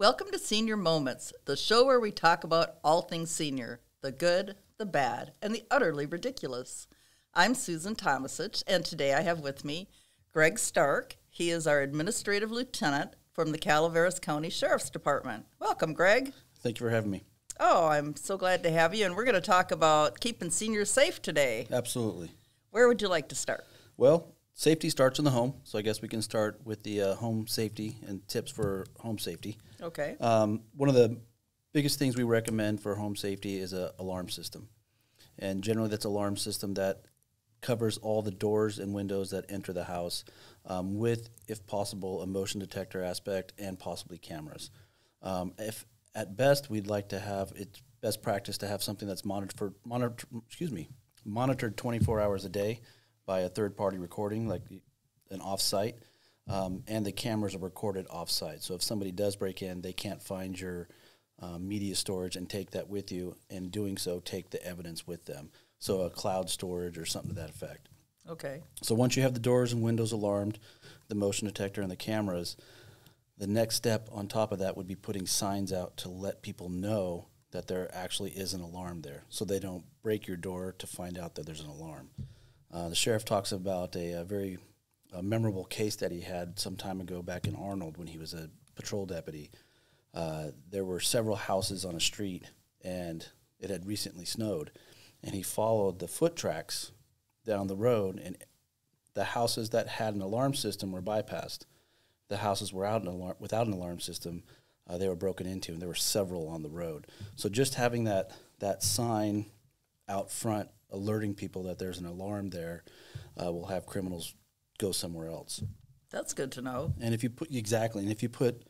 Welcome to Senior Moments, the show where we talk about all things senior, the good, the bad, and the utterly ridiculous. I'm Susan Tomasich, and today I have with me Greg Stark. He is our Administrative Lieutenant from the Calaveras County Sheriff's Department. Welcome, Greg. Thank you for having me. Oh, I'm so glad to have you, and we're going to talk about keeping seniors safe today. Absolutely. Where would you like to start? Well, safety starts in the home, so I guess we can start with the home safety and tips for home safety. Okay. One of the biggest things we recommend for home safety is an alarm system. And generally that's an alarm system that covers all the doors and windows that enter the house with, if possible, a motion detector aspect and possibly cameras. If at best we'd like to have, it's best practice to have something that's monitored 24 hours a day by a third-party recording, like an off-site, and the cameras are recorded off-site. So if somebody does break in, they can't find your media storage and take that with you, and doing so, take the evidence with them. So a cloud storage or something to that effect. Okay. So once you have the doors and windows alarmed, the motion detector and the cameras, the next step on top of that would be putting signs out to let people know that there actually is an alarm there, so they don't break your door to find out that there's an alarm. The sheriff talks about a very memorable case that he had some time ago back in Arnold when he was a patrol deputy. There were several houses on a street, and it had recently snowed, and he followed the foot tracks down the road, and the houses that had an alarm system were bypassed. The houses were without an alarm system, they were broken into, and there were several on the road. So just having that sign out front alerting people that there's an alarm there will have criminals go somewhere else. That's good to know. And if you put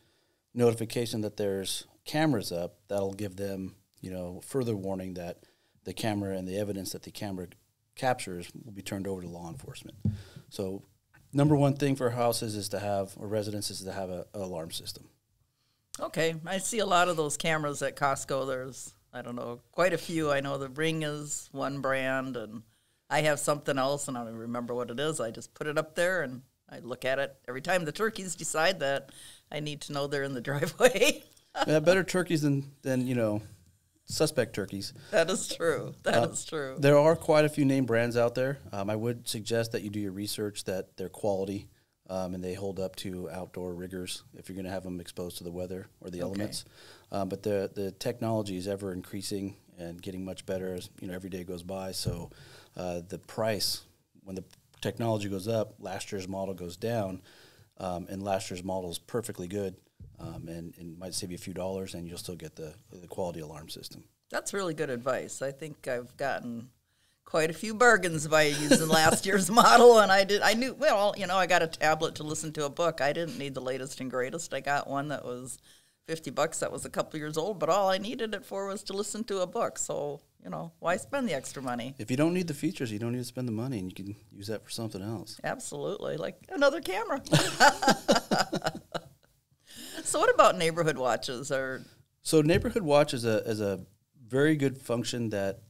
notification that there's cameras up, that'll give them, further warning that the camera and the evidence that the camera captures will be turned over to law enforcement. So number one thing for houses is to have, or residences, is to have an alarm system. Okay. I see a lot of those cameras at Costco. There's, I don't know, quite a few. I know the Ring is one brand, and I have something else, and I don't remember what it is. I just put it up there, and I look at it every time the turkeys decide that I need to know they're in the driveway. Yeah, better turkeys than suspect turkeys. That is true. That is true. There are quite a few name brands out there. I would suggest that you do your research, that they're quality, and they hold up to outdoor rigors if you're going to have them exposed to the weather or the elements. But the technology is ever increasing and getting much better as every day goes by. So the price, when the technology goes up, last year's model goes down, and last year's model is perfectly good, and might save you a few dollars, and you'll still get the quality alarm system. That's really good advice. I think I've gotten quite a few bargains by using last year's model, and I got a tablet to listen to a book. I didn't need the latest and greatest. I got one that was $50 that was a couple years old, but all I needed it for was to listen to a book. So, why spend the extra money? If you don't need the features, you don't need to spend the money, and you can use that for something else. Absolutely, like another camera. So what about neighborhood watches? So neighborhood watch is a very good function that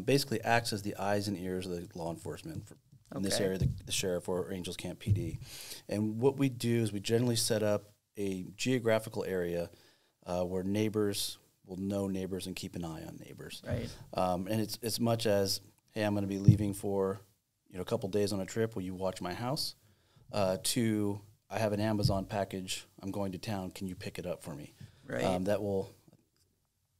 basically acts as the eyes and ears of the law enforcement in this area, the sheriff or Angels Camp PD. And what we do is we generally set up a geographical area where neighbors will know neighbors and keep an eye on neighbors. Right. And it's as much as, hey, I'm going to be leaving for a couple days on a trip. Will you watch my house? To I have an Amazon package. I'm going to town. Can you pick it up for me? Right.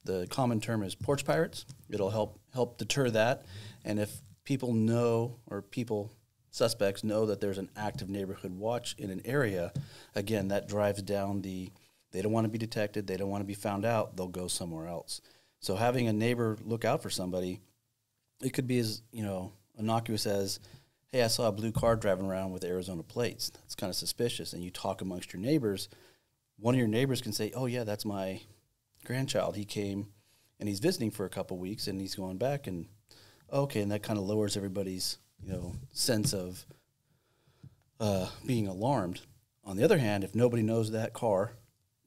The common term is porch pirates. It'll help deter that. And if people know, or suspects know that there's an active neighborhood watch in an area, again, that drives down they don't want to be detected. They don't want to be found out. They'll go somewhere else. So having a neighbor look out for somebody, it could be as, innocuous as, hey, I saw a blue car driving around with Arizona plates. That's kind of suspicious. And you talk amongst your neighbors. One of your neighbors can say, oh, yeah, that's my grandchild. He came, and he's visiting for a couple weeks, and he's going back. And, okay, and that kind of lowers everybody's, sense of being alarmed. On the other hand, if nobody knows that car,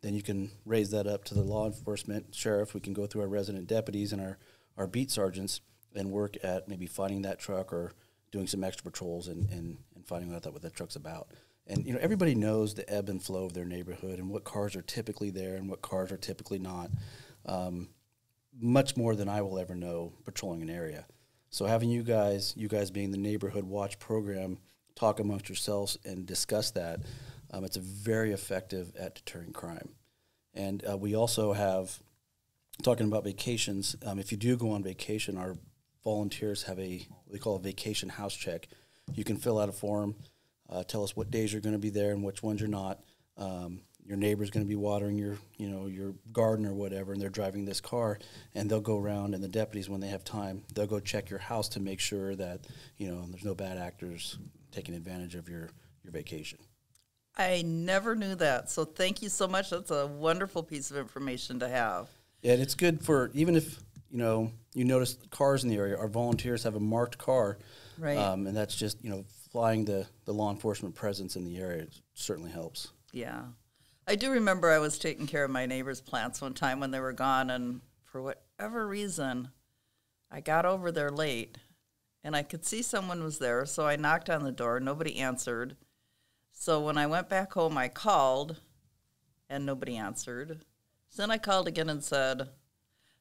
then you can raise that up to the law enforcement, sheriff. We can go through our resident deputies and our beat sergeants and work at maybe finding that truck or doing some extra patrols and finding out what that truck's about. And, everybody knows the ebb and flow of their neighborhood and what cars are typically there and what cars are typically not, much more than I will ever know patrolling an area. So having you guys being the Neighborhood Watch program, talk amongst yourselves and discuss that, it's a very effective at deterring crime. And we also have, talking about vacations, if you do go on vacation, our volunteers have what they call a vacation house check. You can fill out a form, tell us what days you're going to be there and which ones you're not. Your neighbor's going to be watering your garden or whatever, and they're driving this car, and they'll go around, and the deputies, when they have time, they'll go check your house to make sure that, there's no bad actors taking advantage of your vacation. I never knew that, so thank you so much. That's a wonderful piece of information to have. Yeah, and it's good for, even if, you notice cars in the area, our volunteers have a marked car, right? And that's just, flying the law enforcement presence in the area. It certainly helps. Yeah. I do remember I was taking care of my neighbor's plants one time when they were gone, and for whatever reason, I got over there late, and I could see someone was there, so I knocked on the door. Nobody answered. So when I went back home, I called, and nobody answered. So then I called again and said,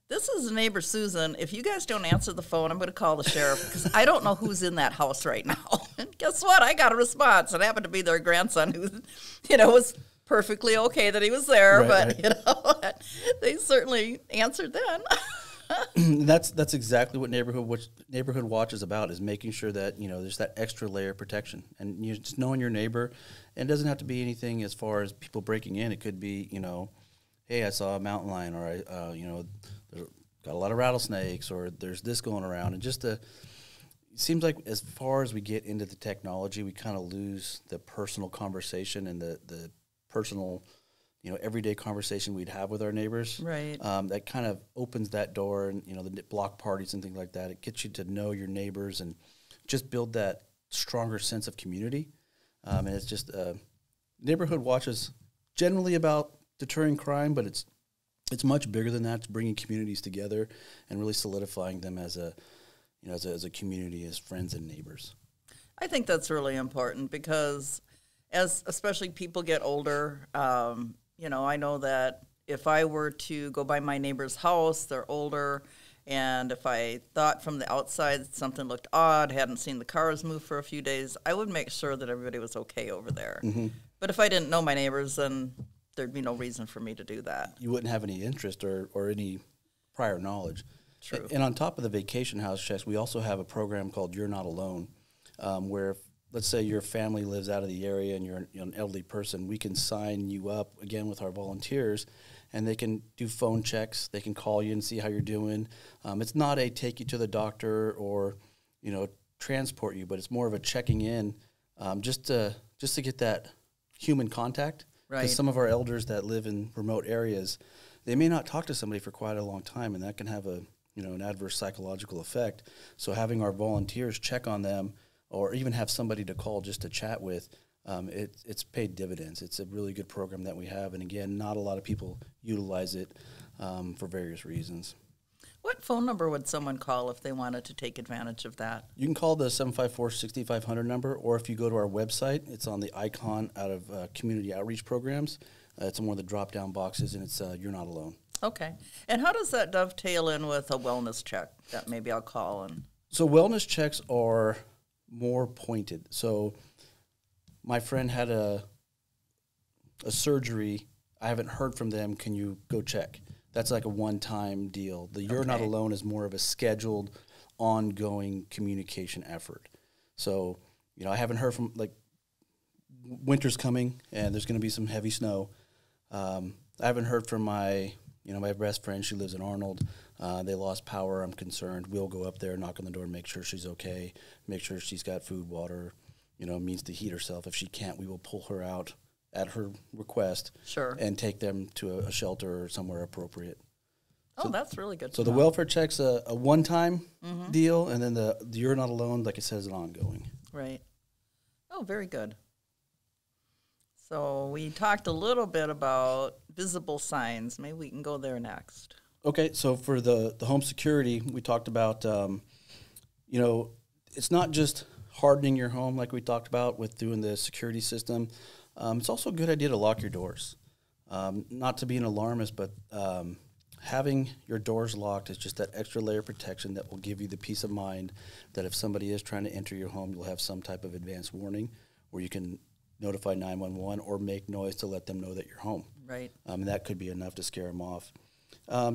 "This is neighbor Susan. If you guys don't answer the phone, I'm going to call the sheriff because I don't know who's in that house right now." And guess what? I got a response. It happened to be their grandson who, was perfectly okay that he was there, right, but they certainly answered then. That's exactly what Neighborhood Watch is about, is making sure that there's that extra layer of protection, and just knowing your neighbor. And it doesn't have to be anything as far as people breaking in. It could be hey, I saw a mountain lion, or I got a lot of rattlesnakes, or there's this going around, and it seems like as far as we get into the technology, we kind of lose the personal conversation and the personal, everyday conversation we'd have with our neighbors. Right. That kind of opens that door, and, the block parties and things like that. It gets you to know your neighbors and just build that stronger sense of community. And it's just, Neighborhood Watch is generally about deterring crime, but it's much bigger than that. It's bringing communities together and really solidifying them as a community, as friends and neighbors. I think that's really important because especially people get older, I know that if I were to go by my neighbor's house, they're older, and if I thought from the outside something looked odd, hadn't seen the cars move for a few days, I would make sure that everybody was okay over there. Mm-hmm. But if I didn't know my neighbors, then there'd be no reason for me to do that. You wouldn't have any interest or any prior knowledge. True. And on top of the vacation house checks, we also have a program called You're Not Alone, where let's say your family lives out of the area and you're an elderly person, we can sign you up, again, with our volunteers, and they can do phone checks. They can call you and see how you're doing. It's not a take you to the doctor or, transport you, but it's more of a checking in just to get that human contact. Right. Because some of our elders that live in remote areas, they may not talk to somebody for quite a long time, and that can have an adverse psychological effect. So having our volunteers check on them, or even have somebody to call just to chat with, it's paid dividends. It's a really good program that we have, and again, not a lot of people utilize it for various reasons. What phone number would someone call if they wanted to take advantage of that? You can call the 754-6500 number, or if you go to our website, it's on the icon out of community outreach programs. It's in one of the drop-down boxes, and it's You're Not Alone. Okay. And how does that dovetail in with a wellness check that maybe I'll call? So wellness checks are more pointed. So my friend had a surgery. I haven't heard from them. Can you go check? That's like a one-time deal. The You're Not Alone is more of a scheduled, ongoing communication effort. So, I haven't heard from, winter's coming, and there's going to be some heavy snow. I haven't heard from my best friend. She lives in Arnold. They lost power. I'm concerned. We'll go up there, knock on the door, make sure she's okay, make sure she's got food, water, means to heat herself. If she can't, we will pull her out at her request. Sure. And take them to a shelter or somewhere appropriate. Oh, that's really good. So the welfare check's a one-time deal, and then the You're Not Alone, like I said, is an ongoing. Right. Oh, very good. So we talked a little bit about visible signs. Maybe we can go there next. Okay, so for the home security, we talked about, it's not just hardening your home like we talked about with doing the security system, it's also a good idea to lock your doors. Not to be an alarmist, but having your doors locked is just that extra layer of protection that will give you the peace of mind that if somebody is trying to enter your home, you'll have some type of advance warning where you can notify 911 or make noise to let them know that you're home. Right. And that could be enough to scare them off.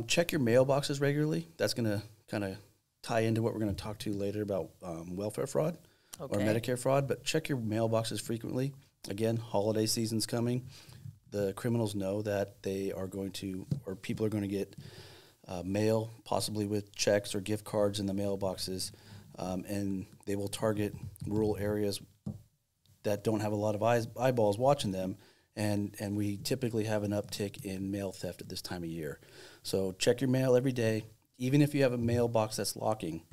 Check your mailboxes regularly. That's going to kind of tie into what we're going to talk to later about welfare fraud or Medicare fraud, but check your mailboxes frequently. Again, holiday season's coming. The criminals know that they are going to, or people are going to get mail, possibly with checks or gift cards in the mailboxes, and they will target rural areas that don't have a lot of eyeballs watching them, and we typically have an uptick in mail theft at this time of year. So check your mail every day, even if you have a mailbox that's locking,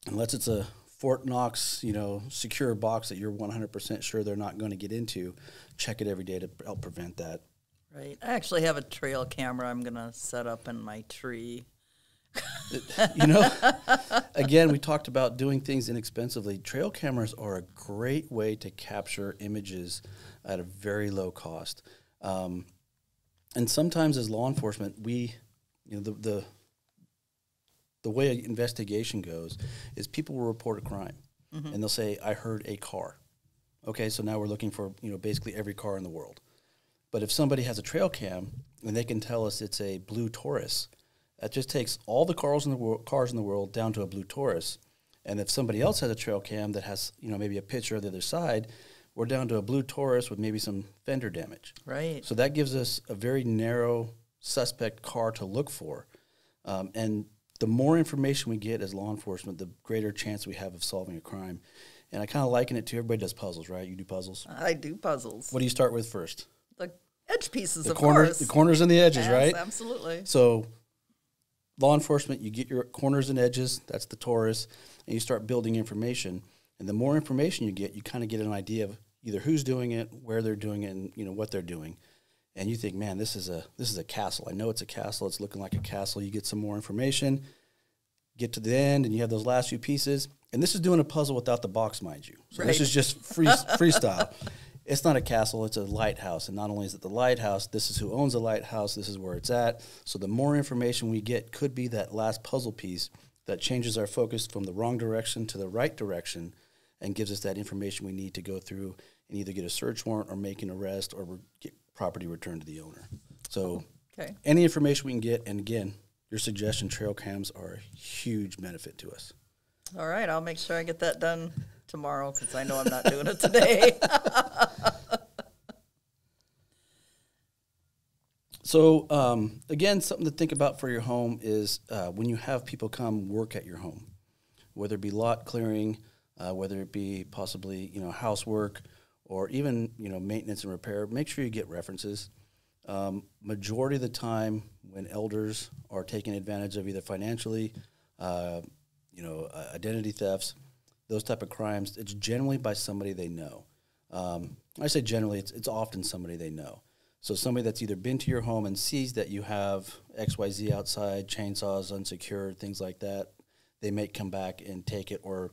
unless it's a Fort Knox, secure box that you're 100% sure they're not going to get into. Check it every day to help prevent that. Right. I actually have a trail camera I'm going to set up in my tree. Again, we talked about doing things inexpensively. Trail cameras are a great way to capture images at a very low cost. And sometimes as law enforcement, the way an investigation goes is people will report a crime, and they'll say, I heard a car. Okay, so now we're looking for, basically every car in the world. But if somebody has a trail cam and they can tell us it's a blue Taurus, that just takes all the cars in the world down to a blue Taurus. And if somebody else has a trail cam that has, maybe a picture of the other side, we're down to a blue Taurus with maybe some fender damage. Right. So that gives us a very narrow suspect car to look for. And the more information we get as law enforcement, the greater chance we have of solving a crime. And I kind of liken it to everybody does puzzles, right? You do puzzles? I do puzzles. What do you start with first? The edge pieces, of course. The corners and the edges, yes, right? Absolutely. So law enforcement, you get your corners and edges, that's the Taurus, and you start building information. And the more information you get, you kind of get an idea of either who's doing it, where they're doing it, and what they're doing. And you think, man, this is a castle. I know it's a castle. It's looking like a castle. You get some more information, get to the end, and you have those last few pieces. And this is doing a puzzle without the box, mind you. So This is just freestyle. It's not a castle. It's a lighthouse. And not only is it the lighthouse, this is who owns the lighthouse. This is where it's at. So the more information we get could be that last puzzle piece that changes our focus from the wrong direction to the right direction and gives us that information we need to go through and either get a search warrant or make an arrest or get property returned to the owner. So any information we can get, and again, your suggestion, trail cams are a huge benefit to us. All right, I'll make sure I get that done tomorrow because I know I'm not doing it today. So, again, something to think about for your home is when you have people come work at your home, whether it be lot clearing, whether it be possibly, housework, or even, maintenance and repair, make sure you get references. Majority of the time when elders are taking advantage of either financially, identity thefts, those type of crimes, it's generally by somebody they know. I say generally, it's often somebody they know. So somebody that's either been to your home and sees that you have XYZ outside, chainsaws, unsecured, things like that, they may come back and take it, or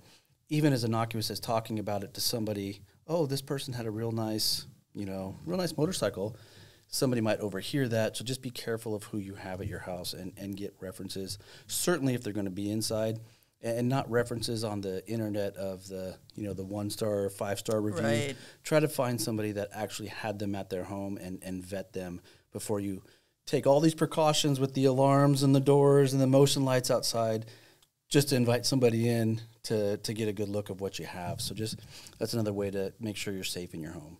even as innocuous as talking about it to somebody, oh, this person had a real nice motorcycle. Somebody might overhear that, so just be careful of who you have at your house and get references. Certainly if they're going to be inside, and not references on the internet of the 1-star or 5-star review. Right. Try to find somebody that actually had them at their home and vet them before you take all these precautions with the alarms and the doors and the motion lights outside just to invite somebody in to get a good look of what you have. So that's another way to make sure you're safe in your home.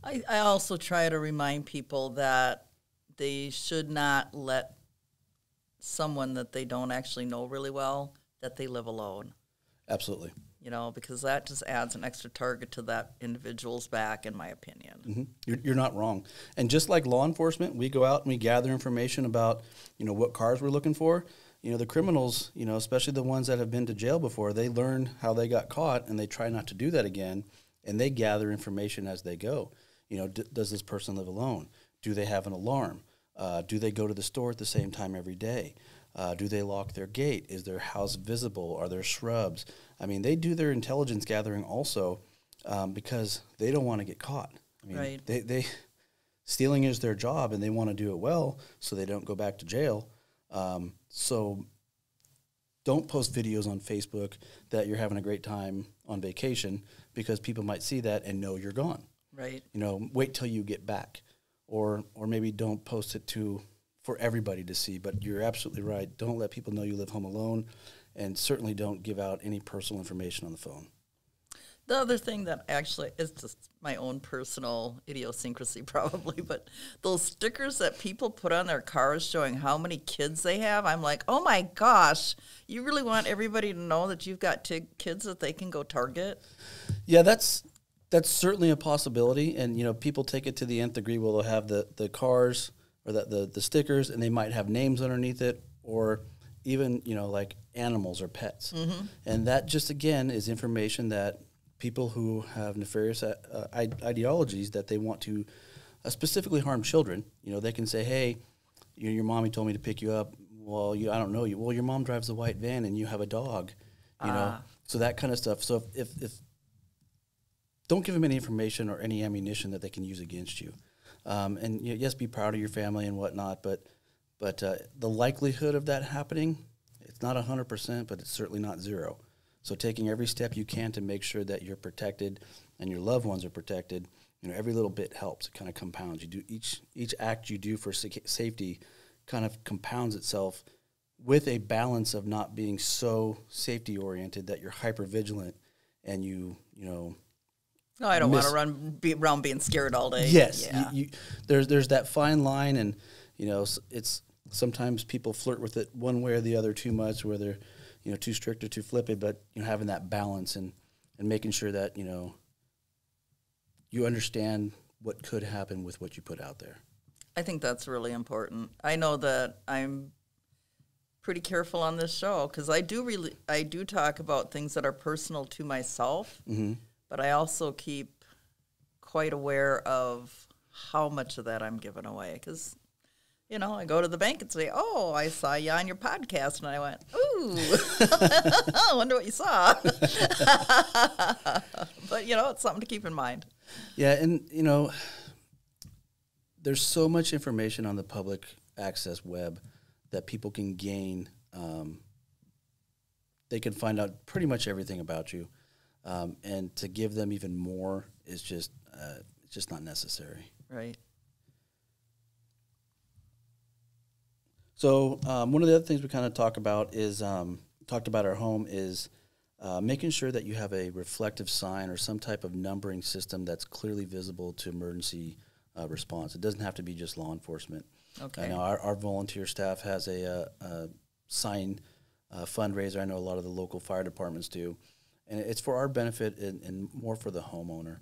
I also try to remind people that they should not let someone that they don't actually know really well, that they live alone. Absolutely. Because that just adds an extra target to that individual's back, in my opinion. Mm-hmm. You're not wrong. And just like law enforcement, we go out and we gather information about, what cars we're looking for. The criminals, especially the ones that have been to jail before, they learn how they got caught and they try not to do that again. And they gather information as they go. Does this person live alone? Do they have an alarm? Do they go to the store at the same time every day? Do they lock their gate? Is their house visible? Are there shrubs? I mean, they do their intelligence gathering also because they don't want to get caught. I mean, right. they stealing is their job, and they want to do it well so they don't go back to jail. So don't post videos on Facebook that you're having a great time on vacation because people might see that and know you're gone. Right. You know, wait till you get back, or maybe don't post it for everybody to see. But you're absolutely right. Don't let people know you live home alone, and certainly don't give out any personal information on the phone. The other thing that actually is just my own personal idiosyncrasy probably, but those stickers that people put on their cars showing how many kids they have, I'm like, oh my gosh, you really want everybody to know that you've got kids that they can go target? Yeah, that's certainly a possibility. And, you know, people take it to the nth degree. Well, they'll have the cars or the stickers, and they might have names underneath it, or even, you know, like animals or pets. Mm-hmm. And that just, again, is information that people who have nefarious ideologies that they want to specifically harm children, you know, they can say, hey, your mommy told me to pick you up. Well, I don't know you. Well, your mom drives a white van and you have a dog, you know, so that kind of stuff. So if don't give them any information or any ammunition that they can use against you. And yes, be proud of your family and whatnot, but the likelihood of that happening, it's not 100%, but it's certainly not zero. So taking every step you can to make sure that you're protected and your loved ones are protected, you know, every little bit helps. It kind of compounds. You do each act you do for safety kind of compounds itself with a balance of not being so safety oriented that you're hyper vigilant and you know. No, I don't want to be around being scared all day. Yes, yeah. There's that fine line, and you know, it's sometimes people flirt with it one way or the other too much, where they're, you know, too strict or too flippant, but, you know, having that balance and making sure that, you know, you understand what could happen with what you put out there. I think that's really important. I know that I'm pretty careful on this show because I do talk about things that are personal to myself, mm-hmm. but I also keep quite aware of how much of that I'm giving away because, you know, I go to the bank and say, oh, I saw you on your podcast. And I went, ooh, I wonder what you saw. But, you know, it's something to keep in mind. Yeah, and, you know, there's so much information on the public access web that people can gain. They can find out pretty much everything about you. And to give them even more is just not necessary. Right. So one of the other things we kind of talked about our home is making sure that you have a reflective sign or some type of numbering system that's clearly visible to emergency response. It doesn't have to be just law enforcement. Okay. I know our volunteer staff has a sign fundraiser. I know a lot of the local fire departments do. And it's for our benefit and more for the homeowner.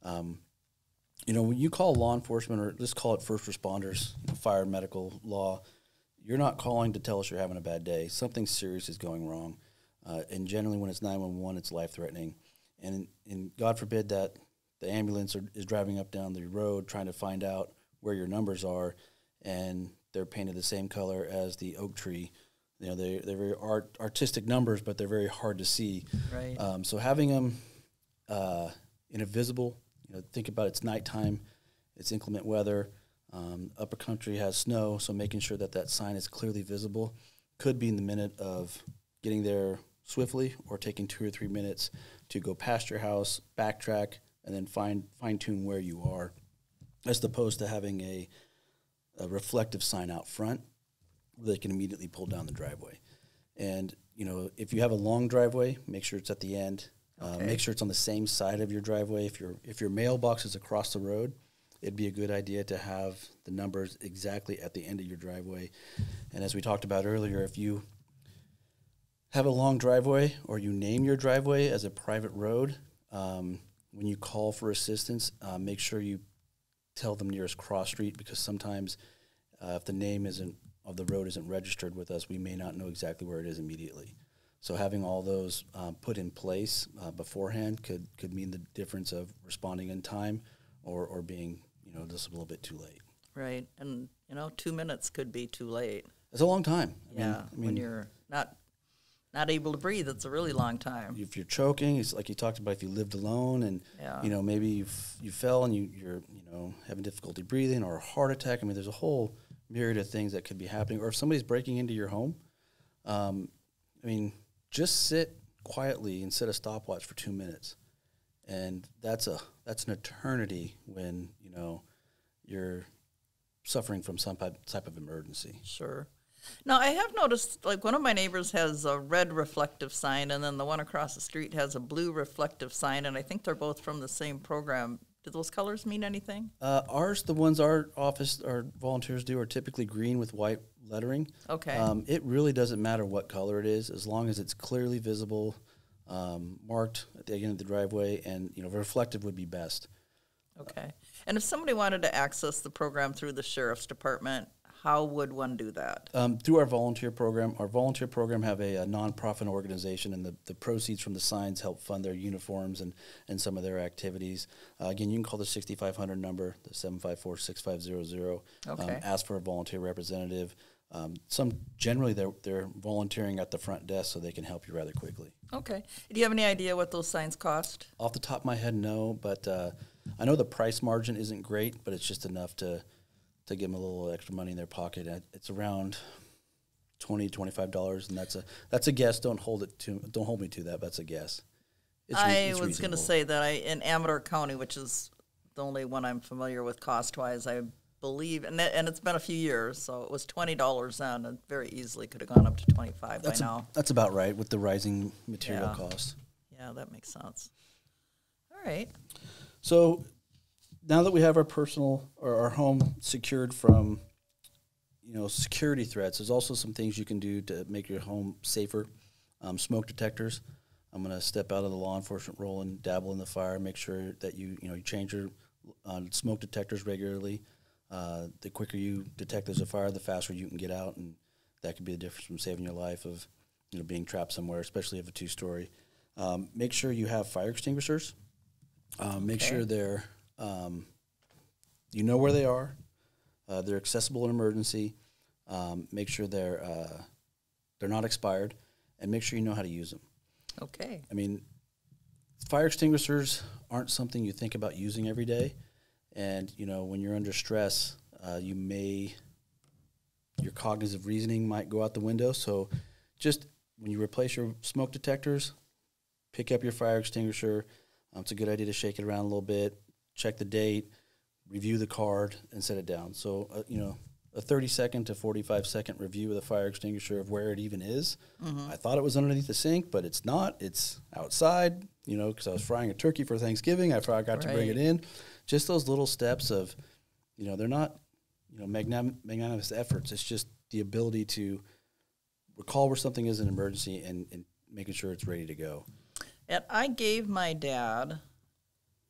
You know, when you call law enforcement, or let's call it first responders, you know, fire, medical, law, you're not calling to tell us you're having a bad day. Something serious is going wrong. And generally when it's 911, it's life-threatening. And God forbid that the ambulance is driving up down the road trying to find out where your numbers are, and they're painted the same color as the oak tree. You know, they're very artistic numbers, but they're very hard to see. Right. So having them in a visible, you know, think about it's nighttime, it's inclement weather, upper country has snow, so making sure that sign is clearly visible could be in the minute of getting there swiftly or taking 2 or 3 minutes to go past your house, backtrack, and then fine-tune where you are, as opposed to having a reflective sign out front where they can immediately pull down the driveway. And, you know, if you have a long driveway, make sure it's at the end. Okay. Make sure it's on the same side of your driveway. If your mailbox is across the road, it'd be a good idea to have the numbers exactly at the end of your driveway. And as we talked about earlier, if you have a long driveway or you name your driveway as a private road, when you call for assistance, make sure you tell them nearest cross street, because sometimes if the name of the road isn't registered with us, we may not know exactly where it is immediately. So having all those put in place beforehand could mean the difference of responding in time or being, you know, just a little bit too late. Right. And You know, 2 minutes could be too late. It's a long time. I Yeah, mean, when you're not able to breathe, it's a really long time. if you're choking, it's like you talked about. If you lived alone, and Yeah. you know, maybe you fell and you're having difficulty breathing, or a heart attack. I mean, there's a whole myriad of things that could be happening. Or if somebody's breaking into your home, I mean, just sit quietly and set a stopwatch for 2 minutes, and that's an eternity when you're suffering from some type of emergency. Sure. Now, I have noticed, like, one of my neighbors has a red reflective sign, and then the one across the street has a blue reflective sign, and I think they're both from the same program. Do those colors mean anything? The ones our volunteers do, are typically green with white lettering. Okay. It really doesn't matter what color it is, as long as it's clearly visible, marked at the end of the driveway, and reflective would be best. Okay. And if somebody wanted to access the program through the sheriff's department, how would one do that? Through our volunteer program have a nonprofit organization, and the proceeds from the signs help fund their uniforms and some of their activities. Again, you can call the 6500 number, the 754-6500. Okay. Ask for a volunteer representative. Generally they're volunteering at the front desk, so they can help you rather quickly. Okay. Do you have any idea what those signs cost? Off the top of my head, no, but I know the price margin isn't great, but it's just enough to give them a little extra money in their pocket. It's around $20, $25, and that's a guess. Don't hold me to that. But that's a guess. I was going to say that in Amador County, which is the only one I'm familiar with cost-wise, I believe, and it's been a few years, so it was $20 then, and very easily could have gone up to $25 by now. That's about right with the rising material costs. Yeah, that makes sense. All right. So now that we have our personal or our home secured from security threats, there's also some things you can do to make your home safer. Smoke detectors. I'm going to step out of the law enforcement role and dabble in the fire. Make sure that you change your smoke detectors regularly. The quicker you detect there's a fire, the faster you can get out, and that could be the difference from saving your life of being trapped somewhere, especially if a two-story. Make sure you have fire extinguishers. Make sure they're you know where they are. They're accessible in emergency. Make sure they're not expired, and make sure you know how to use them. Okay. I mean, fire extinguishers aren't something you think about using every day, and when you're under stress, your cognitive reasoning might go out the window. So, just when you replace your smoke detectors, pick up your fire extinguisher. It's a good idea to shake it around a little bit, check the date, review the card, and set it down. So, a 30-second to 45-second review of the fire extinguisher of where it even is. Mm-hmm. I thought it was underneath the sink, but it's not. It's outside, because I was frying a turkey for Thanksgiving. I forgot to bring it in. Just those little steps of, they're not, magnanimous efforts. It's just the ability to recall where something is an emergency and making sure it's ready to go. And I gave my dad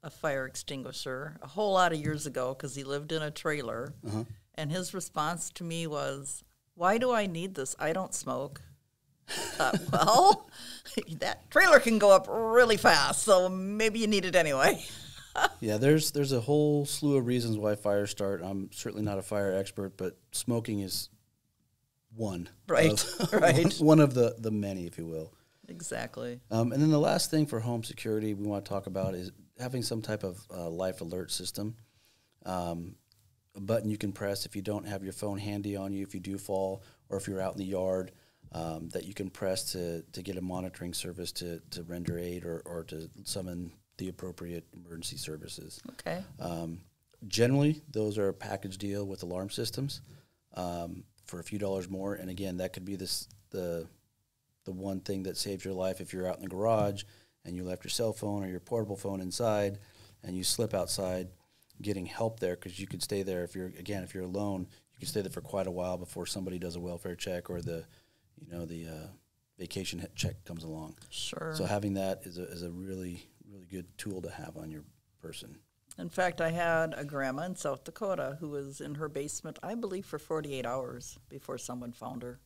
a fire extinguisher a whole lot of years ago because he lived in a trailer. Uh-huh. And his response to me was, "Why do I need this? I don't smoke." I thought, well, that trailer can go up really fast, so maybe you need it anyway. Yeah, there's a whole slew of reasons why fires start. I'm certainly not a fire expert, but smoking is one. Right. One of the many, if you will. Exactly. And then the last thing for home security we want to talk about is having some type of life alert system. A button you can press if you don't have your phone handy on you, if you do fall, or if you're out in the yard, that you can press to get a monitoring service to render aid or to summon the appropriate emergency services. Okay. Generally, those are a package deal with alarm systems for a few dollars more. And again, that could be the one thing that saves your life if you're out in the garage and you left your cell phone or your portable phone inside and you slip outside. Getting help there, because you could stay there if you're alone, you can stay there for quite a while before somebody does a welfare check or the vacation check comes along. Sure. So having that is a really, really good tool to have on your person. In fact, I had a grandma in South Dakota who was in her basement, I believe, for 48 hours before someone found her.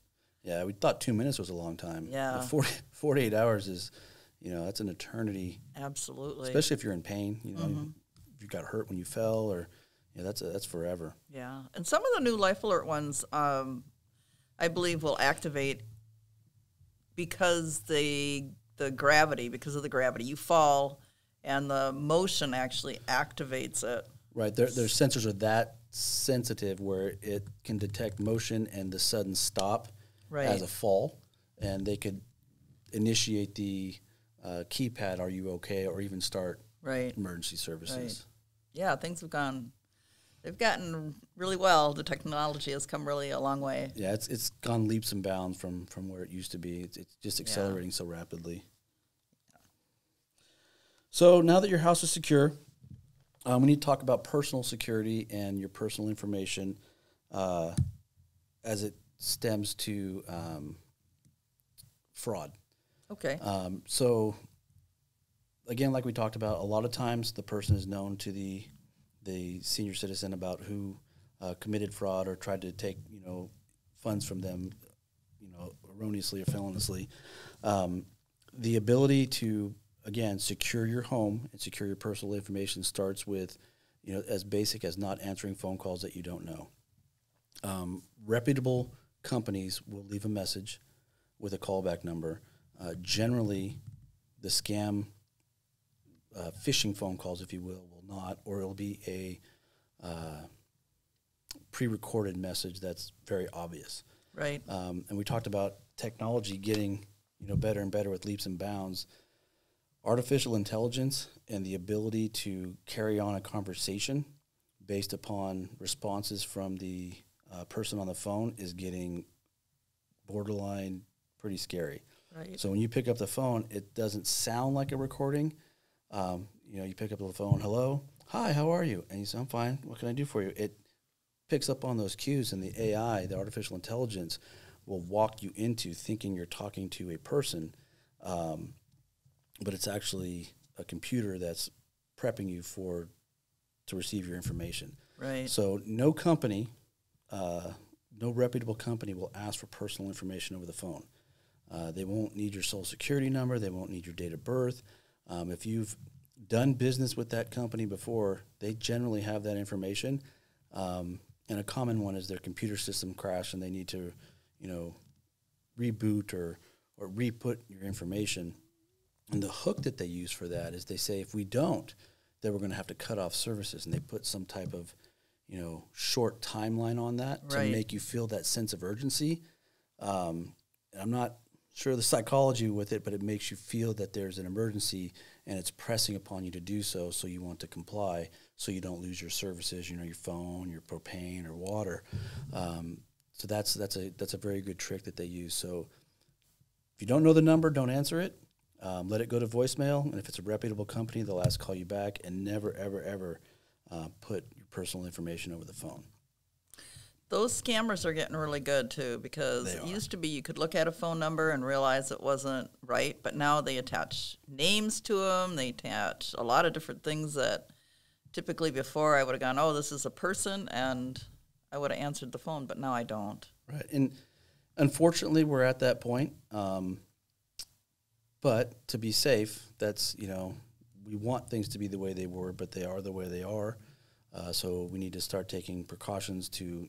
Yeah, we thought 2 minutes was a long time. Yeah. 48 hours is, that's an eternity. Absolutely. Especially if you're in pain, if you got hurt when you fell or, Yeah, that's forever. Yeah, and some of the new Life Alert ones, I believe, will activate because because of the gravity, you fall, and the motion actually activates it. Right, their sensors are that sensitive where it can detect motion and the sudden stop as a fall, and they could initiate the keypad, "Are you okay?" or even start emergency services. Right. Yeah, they've gotten really well. The technology has come really a long way. Yeah, it's gone leaps and bounds from where it used to be. It's just accelerating so rapidly. So now that your house is secure, we need to talk about personal security and your personal information as it stems to fraud. Okay. So again, like we talked about, a lot of times the person is known to the senior citizen about who committed fraud or tried to take funds from them, erroneously or feloniously. The ability to, again, secure your home and secure your personal information starts with, as basic as not answering phone calls that you don't know. Reputable companies will leave a message with a callback number. Generally, the scam phishing phone calls, if you will not, or it'll be a pre-recorded message that's very obvious. Right. And we talked about technology getting better and better with leaps and bounds. Artificial intelligence and the ability to carry on a conversation based upon responses from the person on the phone is getting borderline pretty scary. Right. So when you pick up the phone, it doesn't sound like a recording. You pick up the phone, "Hello, hi, how are you?" And you say, "I'm fine. What can I do for you?" It picks up on those cues, and the AI, the artificial intelligence, will walk you into thinking you're talking to a person, but it's actually a computer that's prepping you to receive your information. Right. So no company, no reputable company will ask for personal information over the phone. They won't need your social security number. They won't need your date of birth. If you've done business with that company before, they generally have that information. And a common one is their computer system crashed and they need to, reboot or re-put your information. And the hook that they use for that is they say, if we don't, then we're going to have to cut off services. And they put some type of, short timeline on that to make you feel that sense of urgency. I'm not sure the psychology with it, but it makes you feel that there's an emergency and it's pressing upon you to do so you want to comply so you don't lose your services, your phone, your propane or water. So that's a very good trick that they use. So if you don't know the number, don't answer it. Let it go to voicemail, and if it's a reputable company, they'll ask to call you back, and never, ever, ever put your personal information over the phone. Those scammers are getting really good, too, because it used to be you could look at a phone number and realize it wasn't right, but now they attach names to them. They attach a lot of different things that typically before I would have gone, oh, this is a person, and I would have answered the phone, but now I don't. Right, and unfortunately, we're at that point. But to be safe, that's, we want things to be the way they were, but they are the way they are. So we need to start taking precautions to,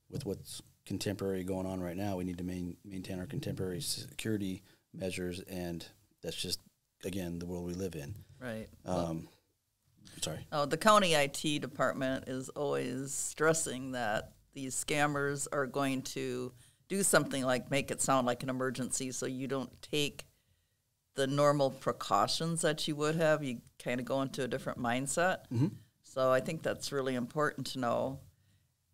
with what's contemporary going on right now, we need to maintain our contemporary security measures, and that's just, again, the world we live in. Right. Sorry. Oh, the county IT department is always stressing that these scammers are going to do something like make it sound like an emergency so you don't take the normal precautions that you would have. You kind of go into a different mindset. Mm-hmm. So I think that's really important to know.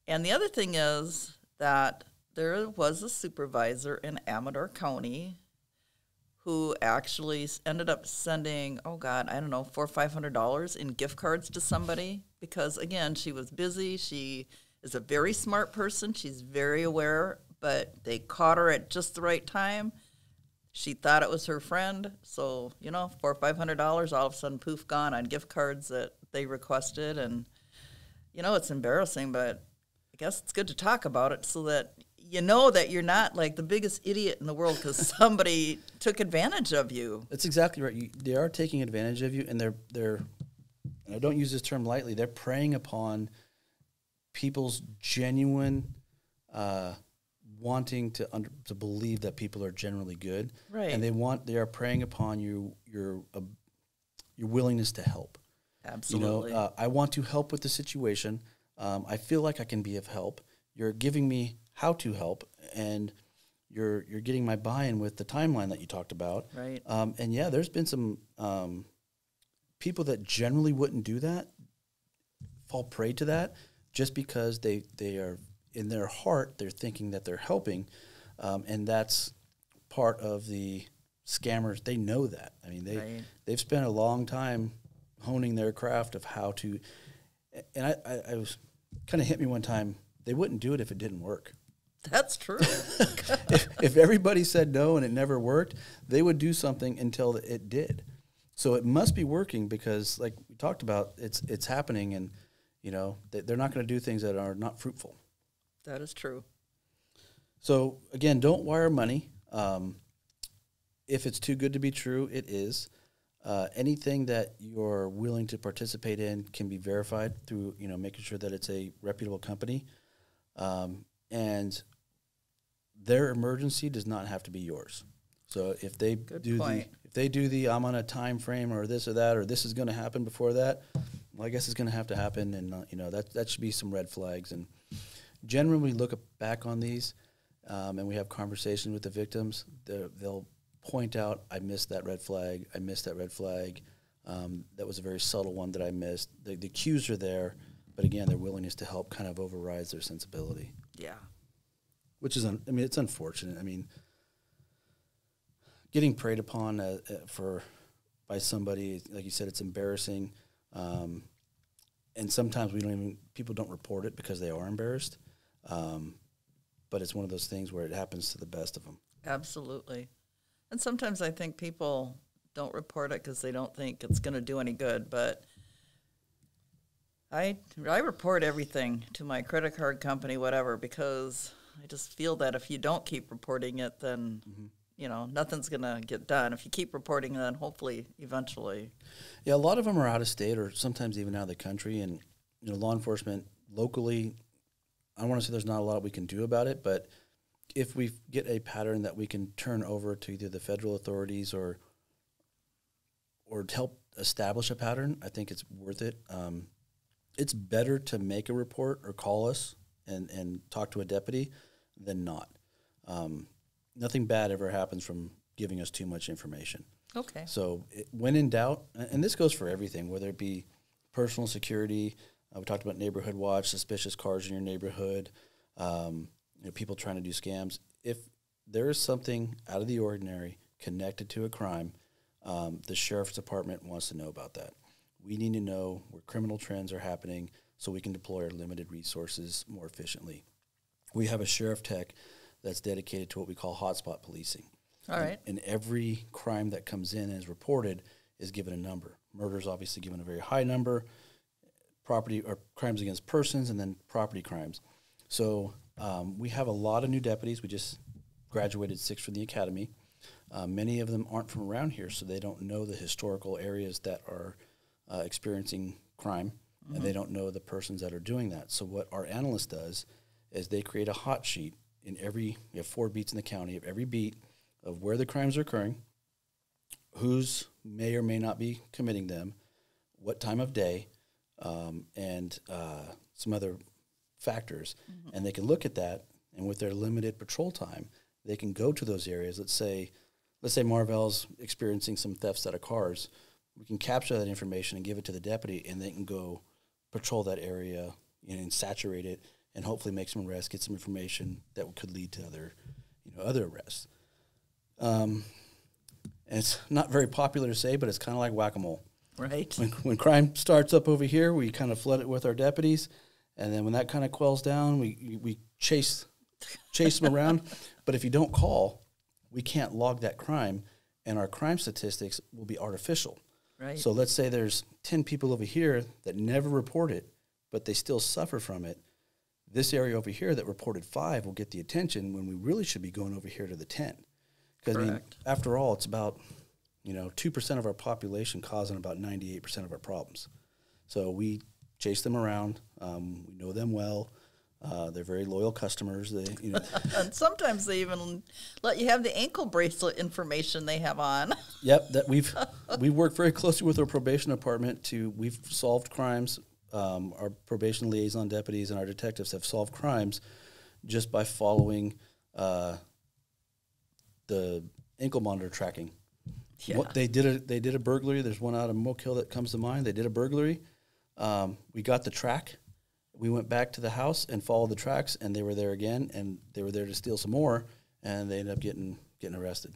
And the other thing is that there was a supervisor in Amador County who actually ended up sending, $400 or $500 in gift cards to somebody because, again, she was busy. She is a very smart person. She's very aware, but they caught her at just the right time. She thought it was her friend, so, $400 or $500 all of a sudden, poof, gone on gift cards that they requested. And, it's embarrassing, but I guess it's good to talk about it so that you know that you're not like the biggest idiot in the world because somebody took advantage of you. That's exactly right. They are taking advantage of you, and they're and I don't use this term lightly, they're preying upon people's genuine wanting to believe that people are generally good, Right. and they are preying upon your willingness to help. Absolutely. I want to help with the situation. I feel like I can be of help. You're giving me how to help, and you're getting my buy-in with the timeline that you talked about. Right. And yeah, there's been some people that generally wouldn't do that fall prey to that just because they are in their heart they're thinking that they're helping, and that's part of the scammers. They know that. I mean, they've spent a long time honing their craft of how to. And I was kind of hit me one time. They wouldn't do it if it didn't work. That's true. if everybody said no and it never worked, they would do something until it did. So it must be working because, like we talked about, it's happening, and they're not going to do things that are not fruitful. That is true. So again, don't wire money. If it's too good to be true, it is. Anything that you're willing to participate in can be verified through making sure that it's a reputable company, and their emergency does not have to be yours. So if they do the I'm on a time frame or this or that or this is going to happen before that, well, I guess it's going to have to happen, and that should be some red flags. And generally, we look back on these, and we have conversations with the victims. They'll point out, I missed that red flag. I missed that red flag. That was a very subtle one that I missed. The cues are there, but again, their willingness to help kind of overrides their sensibility. Yeah. Which is, it's unfortunate. I mean, getting preyed upon by somebody, like you said, it's embarrassing. And sometimes people don't report it because they are embarrassed. But it's one of those things where it happens to the best of them. Absolutely. And sometimes I think people don't report it because they don't think it's going to do any good. But I report everything to my credit card company, whatever, because I just feel that if you don't keep reporting it, then nothing's going to get done. If you keep reporting, then hopefully, eventually. Yeah, a lot of them are out of state or sometimes even out of the country. And, law enforcement locally, I don't want to say there's not a lot we can do about it, but if we get a pattern that we can turn over to either the federal authorities or help establish a pattern, I think it's worth it. It's better to make a report or call us and talk to a deputy than not. Nothing bad ever happens from giving us too much information. Okay. So when in doubt, and this goes for everything, whether it be personal security, we talked about neighborhood watch, suspicious cars in your neighborhood, people trying to do scams. If there is something out of the ordinary connected to a crime, the sheriff's department wants to know about that. We need to know where criminal trends are happening so we can deploy our limited resources more efficiently. We have a sheriff tech that's dedicated to what we call hotspot policing. All right. And every crime that comes in and is reported is given a number. Murder is obviously given a very high number, property or crimes against persons, and then property crimes. So we have a lot of new deputies. We just graduated 6 from the academy. Many of them aren't from around here, so they don't know the historical areas that are experiencing crime, and they don't know the persons that are doing that. So what our analyst does is they create a hot sheet in we have 4 beats in the county, of every beat of where the crimes are occurring, who's may or may not be committing them, what time of day, and some other factors. And they can look at that, and with their limited patrol time, they can go to those areas. Let's say Marvell's experiencing some thefts out of cars. We can capture that information and give it to the deputy, and they can go patrol that area and saturate it, and hopefully make some arrests, get some information that could lead to other arrests. And it's not very popular to say, but it's kind of like whack-a-mole. Right. When crime starts up over here, we kind of flood it with our deputies, and then when that kind of quells down, we chase them around. But if you don't call, we can't log that crime, and our crime statistics will be artificial. Right. So let's say there's 10 people over here that never report it, but they still suffer from it. This area over here that reported 5 will get the attention when we really should be going over here to the 10. Because, after all, it's about 2% of our population causing about 98% of our problems. So we chase them around. We know them well. They're very loyal customers. They, And sometimes they even let you have the ankle bracelet information they have on. Yep, that we work very closely with our probation department we've solved crimes. Our probation liaison deputies and our detectives have solved crimes just by following the ankle monitor tracking. Yeah. They did a burglary. There's one out of Moke Hill that comes to mind. They did a burglary. We got the track. We went back to the house and followed the tracks, and they were there again, and they were there to steal some more, and they ended up getting arrested.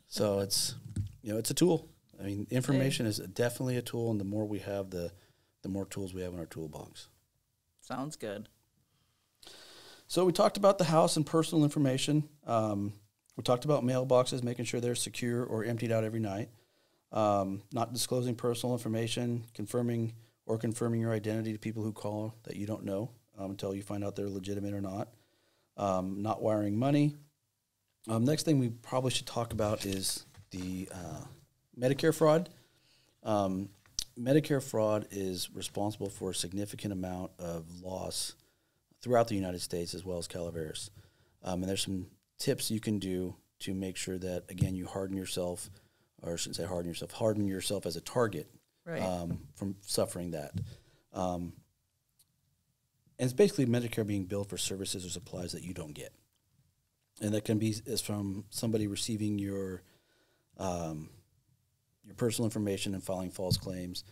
So it's a tool. I mean, information is definitely a tool, and the more we have, the more tools we have in our toolbox. Sounds good. So we talked about the house and personal information. We talked about mailboxes, making sure they're secure or emptied out every night. Not disclosing personal information, confirming your identity to people who call that you don't know until you find out they're legitimate or not. Not wiring money. Next thing we probably should talk about is the Medicare fraud. Medicare fraud is responsible for a significant amount of loss throughout the United States as well as Calaveras. And there's some tips you can do to make sure that, again, you harden yourself, or I shouldn't say harden yourself as a target. Right. From suffering that. And it's basically Medicare being billed for services or supplies that you don't get. And that can be as from somebody receiving your personal information and filing false claims.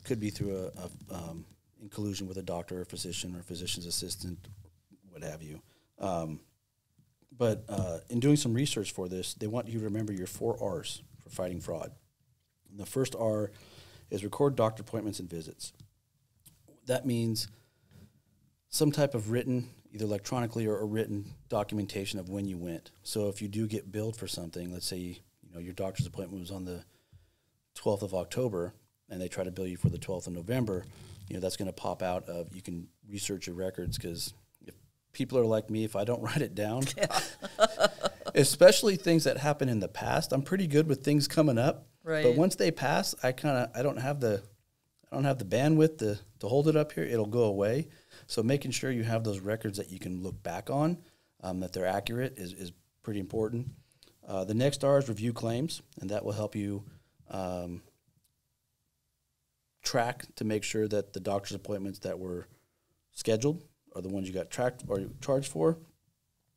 Could be through in collusion with a doctor or physician or physician's assistant, what have you. But in doing some research for this, they want you to remember your 4 R's for fighting fraud. And the first R is record doctor appointments and visits. That means some type of written, either electronically or written documentation of when you went. So if you do get billed for something, let's say your doctor's appointment was on the 12th of October, and they try to bill you for the 12th of November, that's going to pop out of, you can research your records, because if people are like me, if I don't write it down, especially things that happen in the past, I'm pretty good with things coming up. Right. But once they pass, I don't have the bandwidth to hold it up here. It'll go away. So making sure you have those records that you can look back on, that they're accurate is pretty important. The next R is review claims, and that will help you track to make sure that the doctor's appointments that were scheduled are the ones you got tracked or charged for,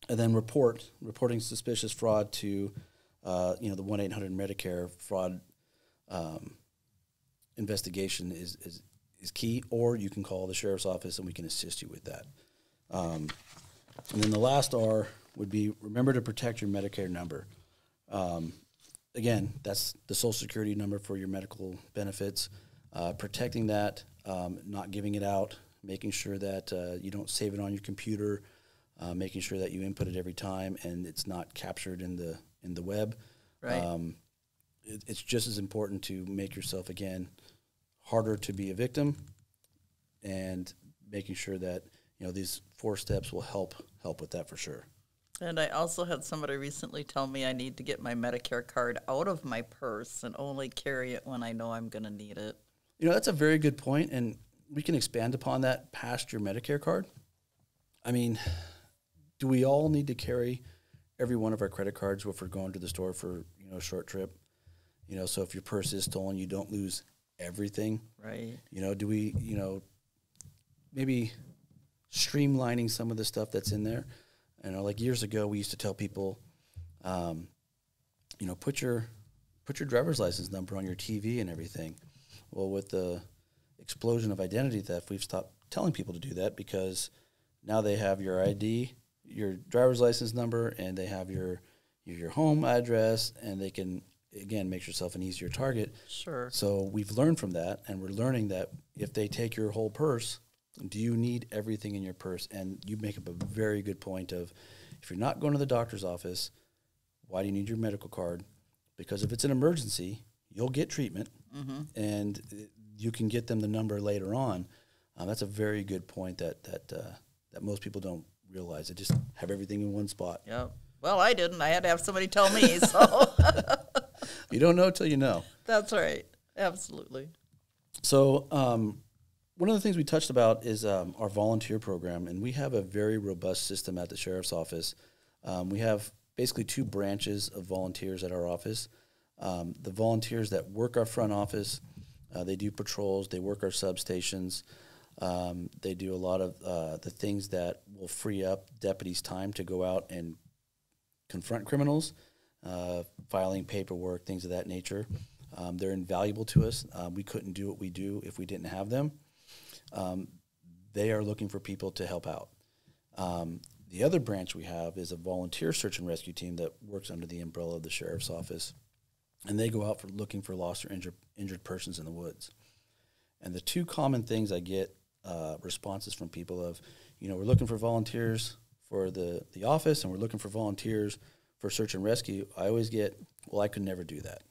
and then reporting suspicious fraud to the 1-800 Medicare fraud investigation is key, or you can call the sheriff's office and we can assist you with that. And then the last R would be remember to protect your Medicare number. Again, that's the Social Security number for your medical benefits. Protecting that, not giving it out, making sure that you don't save it on your computer, making sure that you input it every time and it's not captured in the web. Right. It's just as important to make yourself, again, harder to be a victim, and making sure that these 4 steps will help with that for sure. And I also had somebody recently tell me I need to get my Medicare card out of my purse and only carry it when I know I'm going to need it. That's a very good point, and we can expand upon that past your Medicare card. I mean, do we all need to carry every one of our credit cards if we're going to the store for a short trip? So if your purse is stolen, you don't lose everything. Right. Do we maybe streamlining some of the stuff that's in there? Like years ago, we used to tell people, put your driver's license number on your TV and everything. Well, with the explosion of identity theft, we've stopped telling people to do that, because now they have your ID, your driver's license number, and they have your home address, and they can, again, make yourself an easier target. Sure. So we've learned from that, and we're learning that if they take your whole purse, do you need everything in your purse? And you make up a very good point of, if you're not going to the doctor's office, why do you need your medical card? Because if it's an emergency, you'll get treatment, and you can get them the number later on. That's a very good point that most people don't realize. They just have everything in one spot. Yep. Well, I didn't. I had to have somebody tell me, so. You don't know till you know. That's right. Absolutely. So one of the things we touched about is our volunteer program, and we have a very robust system at the Sheriff's Office. We have basically two branches of volunteers at our office. The volunteers that work our front office, they do patrols, they work our substations, they do a lot of the things that will free up deputies' time to go out and confront criminals, filing paperwork, things of that nature. They're invaluable to us. We couldn't do what we do if we didn't have them. They are looking for people to help out. The other branch we have is a volunteer search and rescue team that works under the umbrella of the Sheriff's Office, and they go out for looking for lost or injured persons in the woods. And the two common things I get responses from people of, we're looking for volunteers for the office, and we're looking for volunteers for search and rescue. I always get, well, I could never do that.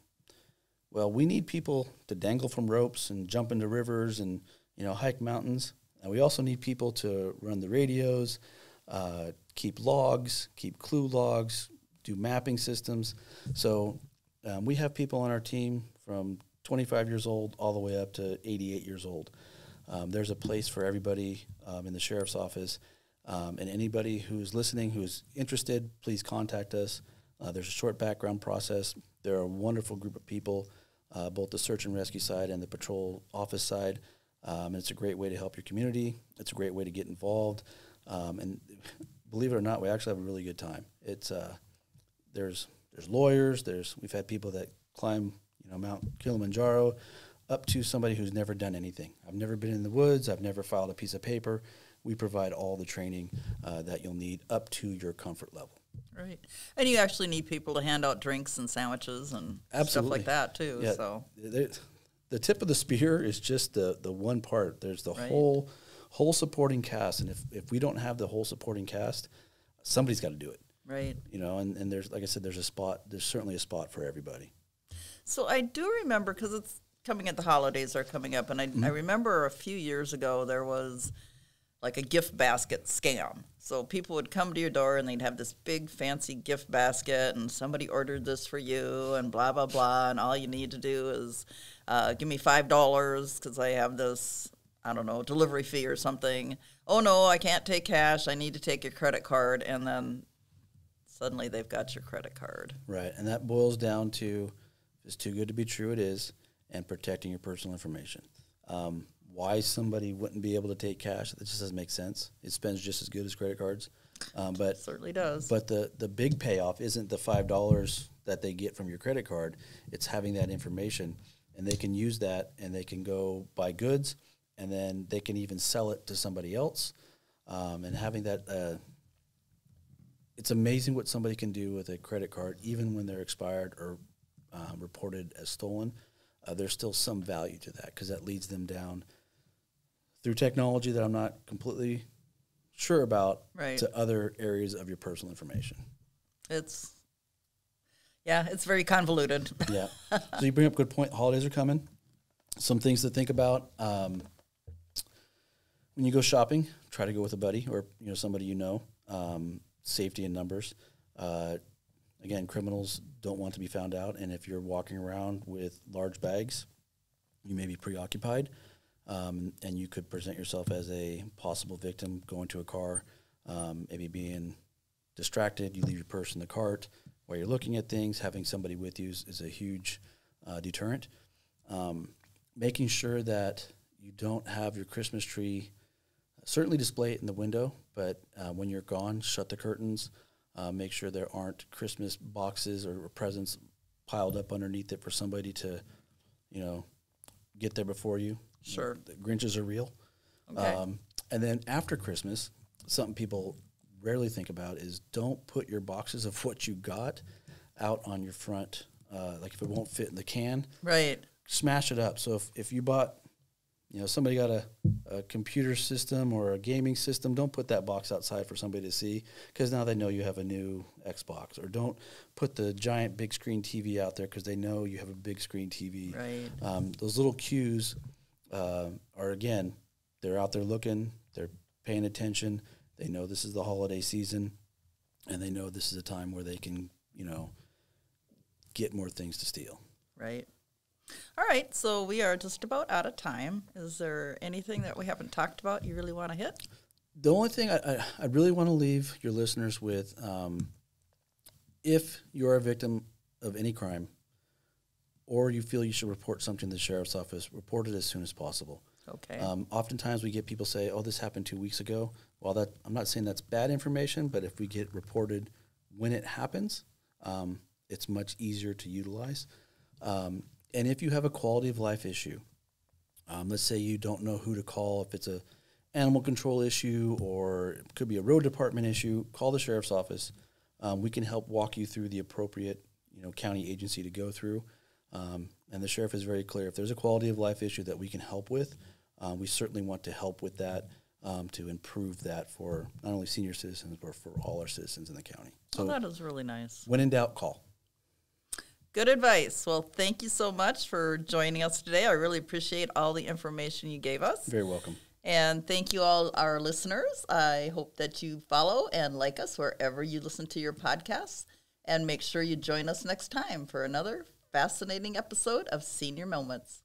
Well, we need people to dangle from ropes and jump into rivers and, hike mountains. And we also need people to run the radios, keep logs, keep clue logs, do mapping systems. So we have people on our team from 25 years old all the way up to 88 years old. There's a place for everybody in the Sheriff's Office. And anybody who's listening, who's interested, please contact us. There's a short background process. They're a wonderful group of people, both the search and rescue side and the patrol office side. And it's a great way to help your community. It's a great way to get involved. And believe it or not, we actually have a really good time. It's there's lawyers. We've had people that climb Mount Kilimanjaro up to somebody who's never done anything. I've never been in the woods. I've never filed a piece of paper. We provide all the training that you'll need up to your comfort level. Right. And you actually need people to hand out drinks and sandwiches and stuff like that, too. Yeah, so the tip of the spear is just the one part. There's the whole supporting cast. And if we don't have the whole supporting cast, somebody's got to do it. Right. And there's, like I said, there's certainly a spot for everybody. So I do remember, because it's coming at the holidays are coming up, and I remember a few years ago there was like a gift basket scam. So people would come to your door and they'd have this big fancy gift basket, and somebody ordered this for you and blah, blah, blah, and all you need to do is give me $5 because I have this, I don't know, delivery fee or something. Oh, no, I can't take cash. I need to take your credit card. And then suddenly they've got your credit card. Right, and that boils down to, if it's too good to be true, it is, and protecting your personal information. Why somebody wouldn't be able to take cash, that just doesn't make sense. It spends just as good as credit cards. But it certainly does. But the big payoff isn't the $5 that they get from your credit card. It's having that information, and they can use that, and they can go buy goods, and then they can even sell it to somebody else. And having that, it's amazing what somebody can do with a credit card, even when they're expired or reported as stolen. There's still some value to that because that leads them down through technology that I'm not completely sure about to other areas of your personal information. It's very convoluted. Yeah. So you bring up a good point. Holidays are coming. Some things to think about. When you go shopping, try to go with a buddy or somebody safety in numbers. Again, criminals don't want to be found out, and if you're walking around with large bags, you may be preoccupied, and you could present yourself as a possible victim going to a car, maybe being distracted. You leave your purse in the cart while you're looking at things. Having somebody with you is a huge deterrent. Making sure that you don't have your Christmas tree, certainly display it in the window, but when you're gone, shut the curtains. Make sure there aren't Christmas boxes or presents piled up underneath it for somebody to, get there before you. Sure. The Grinches are real. Okay. And then after Christmas, something people rarely think about is don't put your boxes of what you got out on your front, like if it won't fit in the can. Right. Smash it up. So if you bought, somebody got a computer system or a gaming system, don't put that box outside for somebody to see because now they know you have a new Xbox. Or don't put the giant big screen TV out there because they know you have a big screen TV. Right. Those little cues are, again, they're out there looking, they're paying attention, they know this is the holiday season, and they know this is a time where they can, get more things to steal. Right. All right, so we are just about out of time. Is there anything that we haven't talked about you really want to hit? The only thing I really want to leave your listeners with, if you're a victim of any crime or you feel you should report something to the sheriff's office, report it as soon as possible. Okay. Oftentimes we get people say, oh, this happened 2 weeks ago. Well, I'm not saying that's bad information, but if we get reported when it happens, it's much easier to utilize. And if you have a quality of life issue, let's say you don't know who to call, if it's a animal control issue or it could be a road department issue, call the sheriff's office. We can help walk you through the appropriate county agency to go through. And the sheriff is very clear. If there's a quality of life issue that we can help with, we certainly want to help with that to improve that for not only senior citizens, but for all our citizens in the county. So that is really nice. When in doubt, call. Good advice. Well, thank you so much for joining us today. I really appreciate all the information you gave us. Very welcome. And thank you all our listeners. I hope that you follow and like us wherever you listen to your podcasts. And make sure you join us next time for another fascinating episode of Senior Moments.